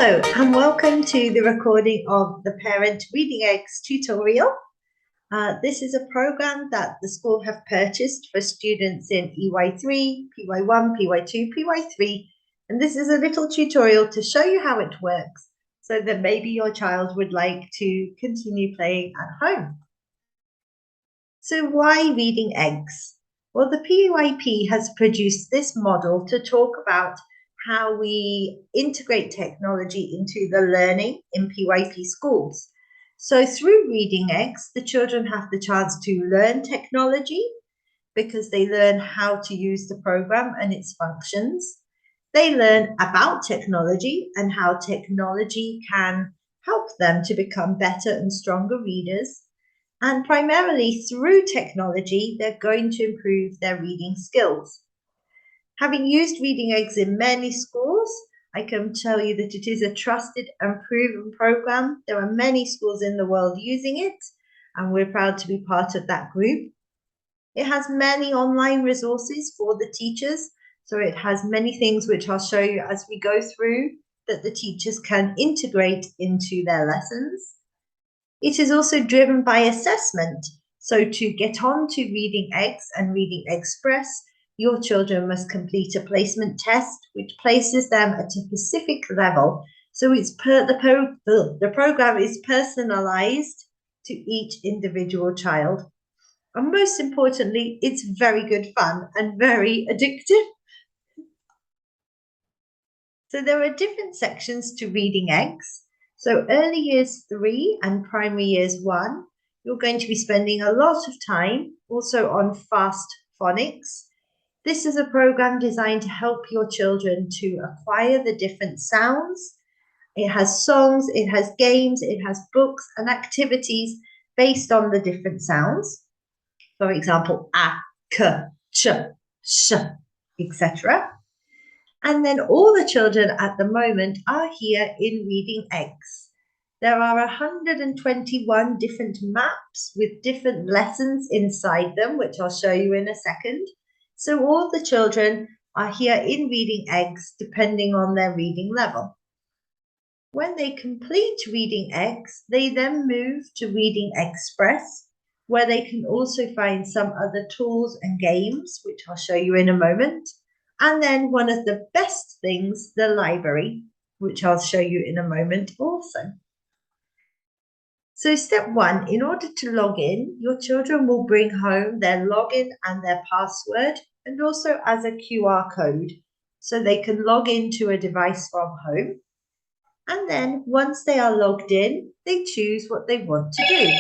Hello and welcome to the recording of the Parent Reading Eggs tutorial. This is a program that the school have purchased for students in EY3, PY1, PY2, PY3, and this is a little tutorial to show you how it works so that maybe your child would like to continue playing at home. So why reading eggs? Well, the PYP has produced this model to talk about how we integrate technology into the learning in PYP schools. So through reading eggs, the children have the chance to learn technology because they learn how to use the program and its functions. They learn about technology and how technology can help them to become better and stronger readers. And primarily through technology, they're going to improve their reading skills. Having used reading eggs in many schools, I can tell you that it is a trusted and proven program. There are many schools in the world using it, and we're proud to be part of that group. It has many online resources for the teachers, so it has many things which I'll show you as we go through that the teachers can integrate into their lessons. It is also driven by assessment, so to get on to Reading Eggs and Reading Express, your children must complete a placement test which places them at a specific level. So it's the program is personalized to each individual child. And most importantly, it's very good fun and very addictive. So there are different sections to Reading Eggs. So early years 3 and primary years 1, you're going to be spending a lot of time also on fast phonics. This is a program designed to help your children to acquire the different sounds. It has songs, it has games, it has books and activities based on the different sounds. For example, a, k, ch, sh, etc. And then all the children at the moment are here in Reading Eggs. There are 121 different maps with different lessons inside them, which I'll show you in a second. So all the children are here in Reading Eggs depending on their reading level. When they complete Reading Eggs, they then move to Reading Express, where they can also find some other tools and games, which I'll show you in a moment. And then one of the best things, the library, which I'll show you in a moment also. So step 1, in order to log in, your children will bring home their login and their password, and also as a QR code, so they can log into a device from home. And then once they are logged in, they choose what they want to do.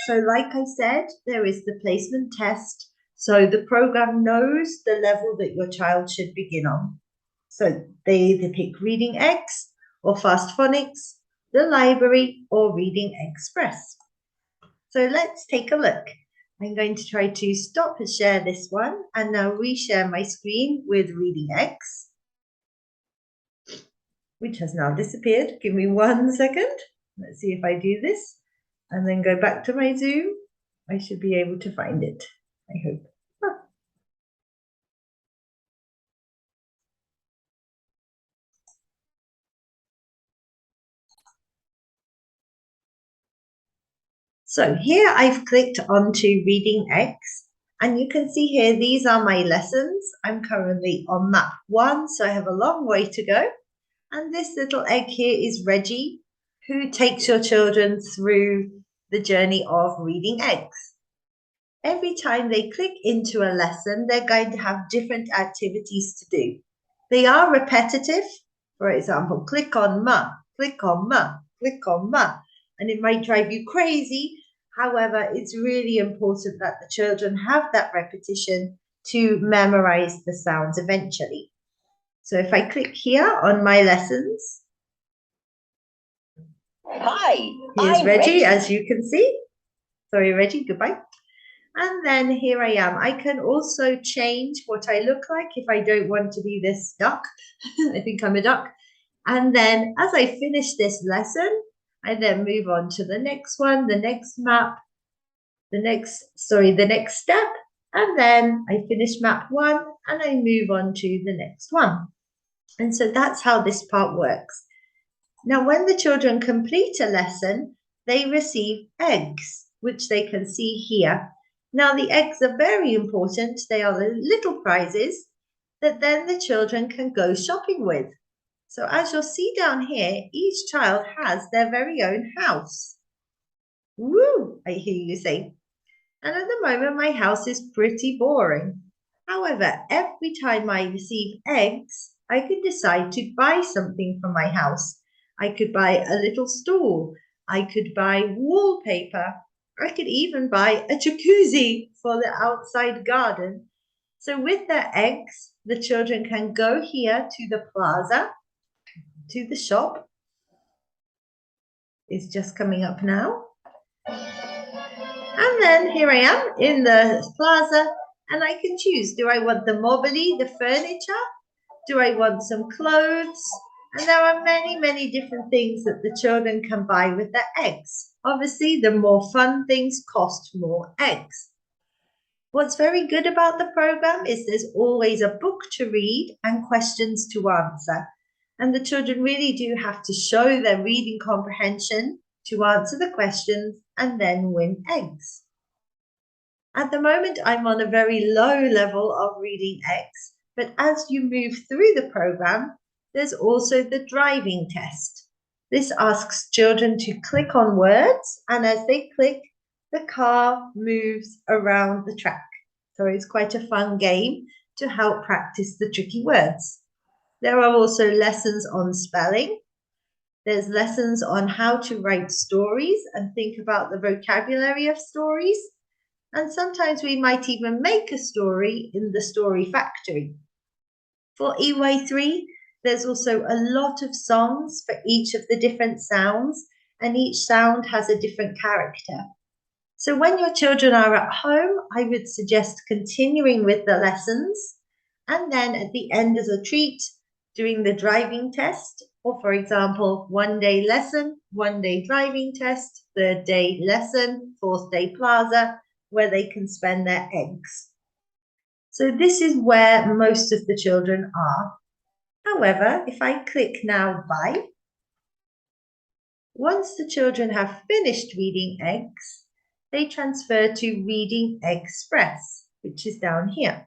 So like I said, there is the placement test. So the program knows the level that your child should begin on. So they either pick Reading Eggs or Fast Phonics, the library, or Reading Express. So let's take a look. I'm going to try to stop and share this one and now reshare my screen with Reading Eggs, which has now disappeared. Give me 1 second. Let's see if I do this and then go back to my Zoom. I should be able to find it, I hope. So here I've clicked onto Reading Eggs, and you can see here, these are my lessons. I'm currently on map 1, so I have a long way to go. And this little egg here is Reggie, who takes your children through the journey of Reading Eggs. Every time they click into a lesson, they're going to have different activities to do. They are repetitive. For example, click on ma, click on ma, click on ma. And it might drive you crazy. However, it's really important that the children have that repetition to memorize the sounds eventually. So if I click here on my lessons. Hi, here's Reggie, as you can see. Sorry, Reggie, goodbye. And then here I am. I can also change what I look like if I don't want to be this duck. I think I'm a duck. And then as I finish this lesson, I then move on to the next one, the next map, the next step. And then I finish map 1 and I move on to the next one. And so that's how this part works. Now, when the children complete a lesson, they receive eggs, which they can see here. Now, the eggs are very important. They are the little prizes that then the children can go shopping with. So as you'll see down here, each child has their very own house. Woo, I hear you say. And at the moment, my house is pretty boring. However, every time I receive eggs, I can decide to buy something for my house. I could buy a little stool. I could buy wallpaper. I could even buy a jacuzzi for the outside garden. So with their eggs, the children can go here to the plaza, to the shop. It's just coming up now. And then here I am in the plaza, and I can choose. Do I want the mobily, the furniture? Do I want some clothes? And there are many, many different things that the children can buy with their eggs. Obviously, the more fun things cost more eggs. What's very good about the program is there's always a book to read and questions to answer. And the children really do have to show their reading comprehension to answer the questions and then win eggs. At the moment, I'm on a very low level of reading eggs, but as you move through the program, there's also the driving test. This asks children to click on words, and as they click, the car moves around the track. So it's quite a fun game to help practice the tricky words. There are also lessons on spelling. There's lessons on how to write stories and think about the vocabulary of stories. And sometimes we might even make a story in the story factory. For EY3, there's also a lot of songs for each of the different sounds, and each sound has a different character. So when your children are at home, I would suggest continuing with the lessons, and then at the end as a treat, doing the driving test, or for example, 1 day lesson, 1 day driving test, 3rd day lesson, 4th day plaza, where they can spend their eggs. So this is where most of the children are. However, if I click now buy, once the children have finished reading eggs, they transfer to Reading Express, which is down here.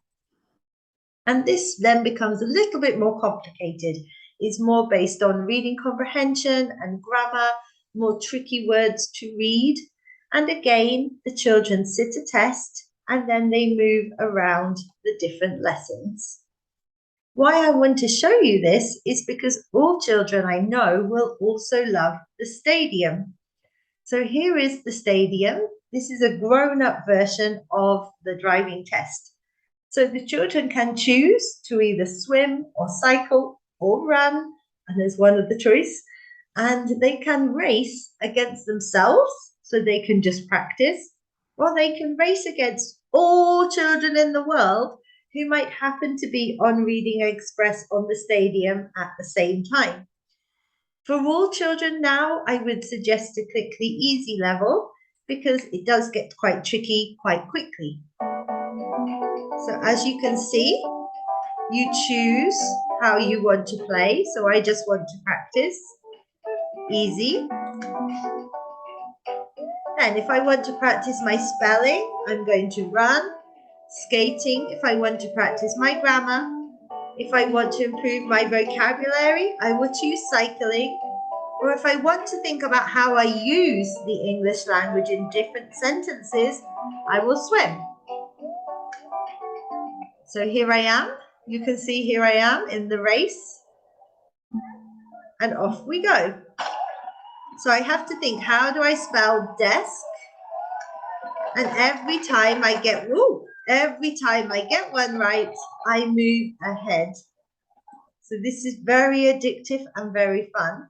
And this then becomes a little bit more complicated. It's more based on reading comprehension and grammar, more tricky words to read. And again, the children sit a test and then they move around the different lessons. Why I want to show you this is because all children I know will also love the stadium. So here is the stadium. This is a grown-up version of the driving test. So the children can choose to either swim or cycle or run, and there's one of the choice, and they can race against themselves, so they can just practice, or they can race against all children in the world who might happen to be on Reading Express on the stadium at the same time. For all children now, I would suggest to click the easy level because it does get quite tricky quite quickly. So as you can see, you choose how you want to play. So I just want to practice easy. And if I want to practice my spelling, I'm going to run. Skating, if I want to practice my grammar. If I want to improve my vocabulary, I will choose cycling. Or if I want to think about how I use the English language in different sentences, I will swim. So here I am. You can see here I am in the race. And off we go. So I have to think, how do I spell desk? And every time I get one right, I move ahead. So this is very addictive and very fun.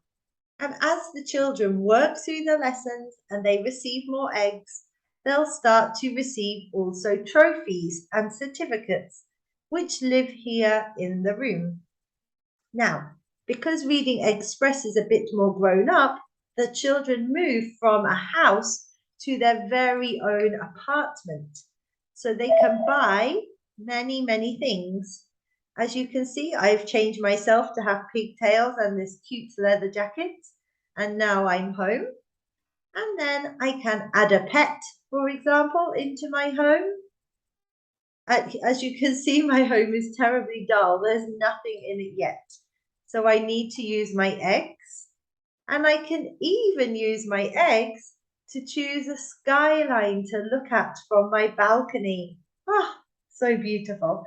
And as the children work through the lessons and they receive more eggs, they'll start to receive also trophies and certificates, which live here in the room. Now, because Reading Express is a bit more grown up, the children move from a house to their very own apartment. So they can buy many, many things. As you can see, I've changed myself to have pigtails and this cute leather jacket. and now I'm home. And then I can add a pet, for example, into my home. As you can see, my home is terribly dull. There's nothing in it yet. So I need to use my eggs. And I can even use my eggs to choose a skyline to look at from my balcony. Ah, so beautiful.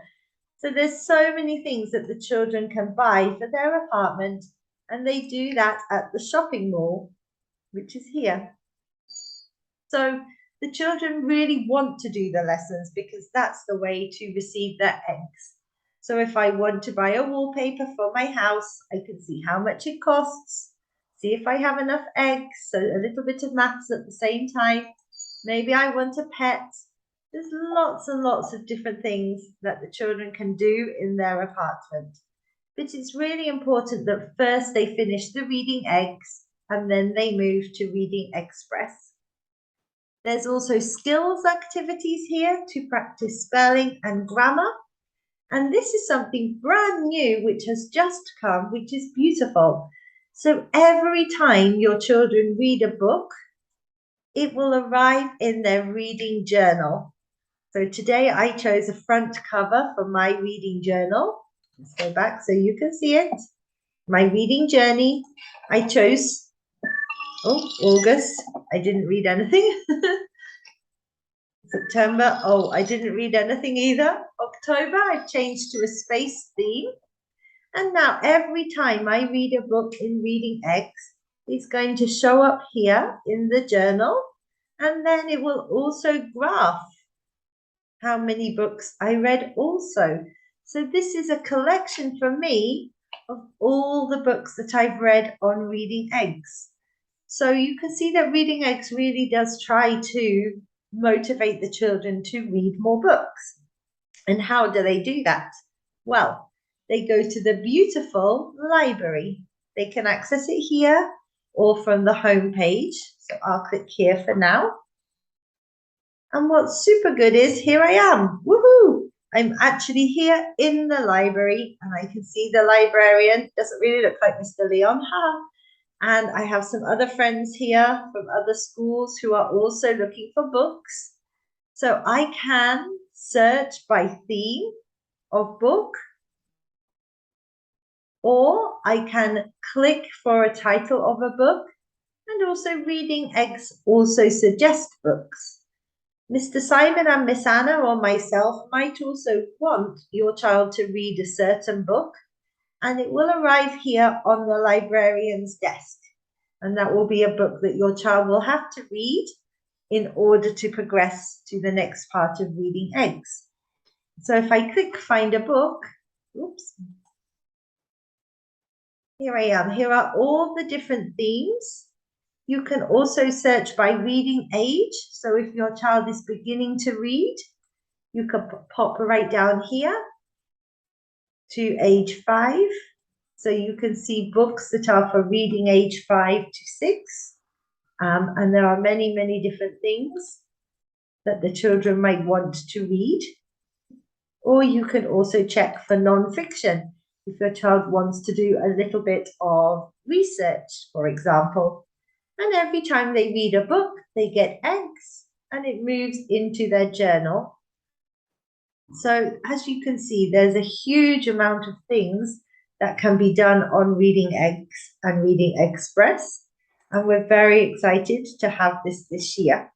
So there's so many things that the children can buy for their apartment, and they do that at the shopping mall, which is here. So the children really want to do the lessons because that's the way to receive their eggs. So if I want to buy a wallpaper for my house, I can see how much it costs, see if I have enough eggs, so a little bit of maths at the same time. Maybe I want a pet. There's lots and lots of different things that the children can do in their apartment. But it's really important that first they finish the reading eggs and then they move to reading express. There's also skills activities here to practice spelling and grammar. And this is something brand new which has just come, which is beautiful. So every time your children read a book, it will arrive in their reading journal. So today I chose a front cover for my reading journal. Let's go back so you can see it. My reading journey. I chose, August. I didn't read anything. September. Oh, I didn't read anything either. October, I've changed to a space theme. And now every time I read a book in Reading Eggs, it's going to show up here in the journal. And then it will also graph how many books I read also. So this is a collection for me of all the books that I've read on Reading Eggs. So you can see that Reading Eggs really does try to motivate the children to read more books. And how do they do that? Well, they go to the beautiful library. They can access it here or from the home page. So I'll click here for now. And what's super good is here I am. Woohoo! I'm actually here in the library and I can see the librarian. Doesn't really look like Mr. Leon. And I have some other friends here from other schools who are also looking for books. So I can search by theme of book, or I can click for a title of a book, and also Reading Eggs also suggest books. Mr. Simon and Miss Anna or myself might also want your child to read a certain book, and it will arrive here on the librarian's desk. And that will be a book that your child will have to read in order to progress to the next part of Reading Eggs. So if I click find a book, here I am. Here are all the different themes. You can also search by reading age. So if your child is beginning to read, you can pop right down here to age 5. So you can see books that are for reading age 5 to 6. And there are many, many different things that the children might want to read. Or you can also check for non-fiction if your child wants to do a little bit of research, for example. And every time they read a book, they get eggs and it moves into their journal. So as you can see, there's a huge amount of things that can be done on Reading Eggs and Reading Express. And we're very excited to have this year.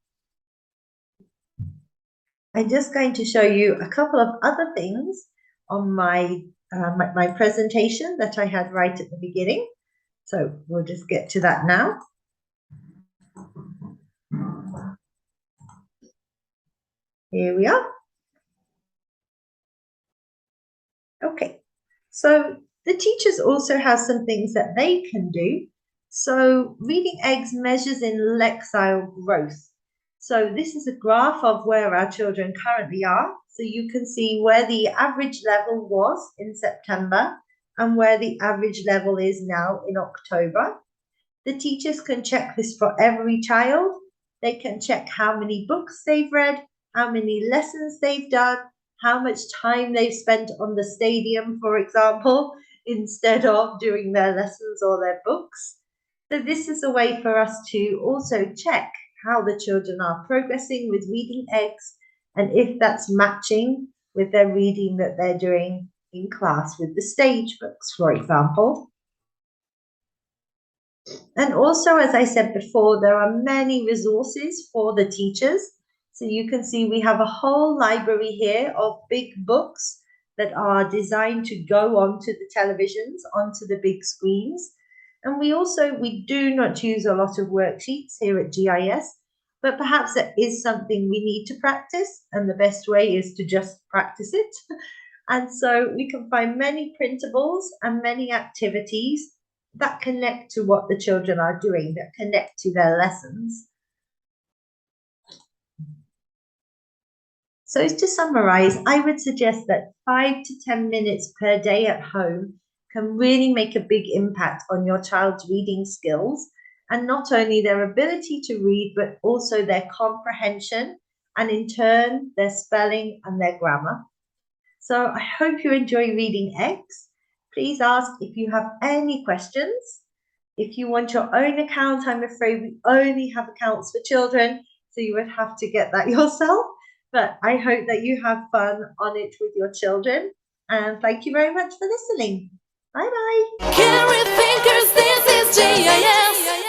I'm just going to show you a couple of other things on my presentation that I had right at the beginning. So we'll just get to that now. Here we are. Okay, so the teachers also have some things that they can do. So Reading Eggs measures in Lexile growth. So this is a graph of where our children currently are. So you can see where the average level was in September and where the average level is now in October. The teachers can check this for every child. They can check how many books they've read, how many lessons they've done, how much time they've spent on the stadium, for example, instead of doing their lessons or their books. So this is a way for us to also check how the children are progressing with reading eggs and if that's matching with their reading that they're doing in class with the stage books, for example. And also, as I said before, there are many resources for the teachers. So you can see we have a whole library here of big books that are designed to go onto the televisions, onto the big screens. And we do not use a lot of worksheets here at GIS, but perhaps that is something we need to practice. And the best way is to just practice it. And so we can find many printables and many activities that connect to what the children are doing, that connect to their lessons. So to summarize, I would suggest that 5 to 10 minutes per day at home can really make a big impact on your child's reading skills, and not only their ability to read, but also their comprehension and in turn their spelling and their grammar. So I hope you enjoy reading eggs. Please ask if you have any questions. If you want your own account, I'm afraid we only have accounts for children, so you would have to get that yourself. But I hope that you have fun on it with your children. And thank you very much for listening. Bye bye. Carry thinkers, this is GIS.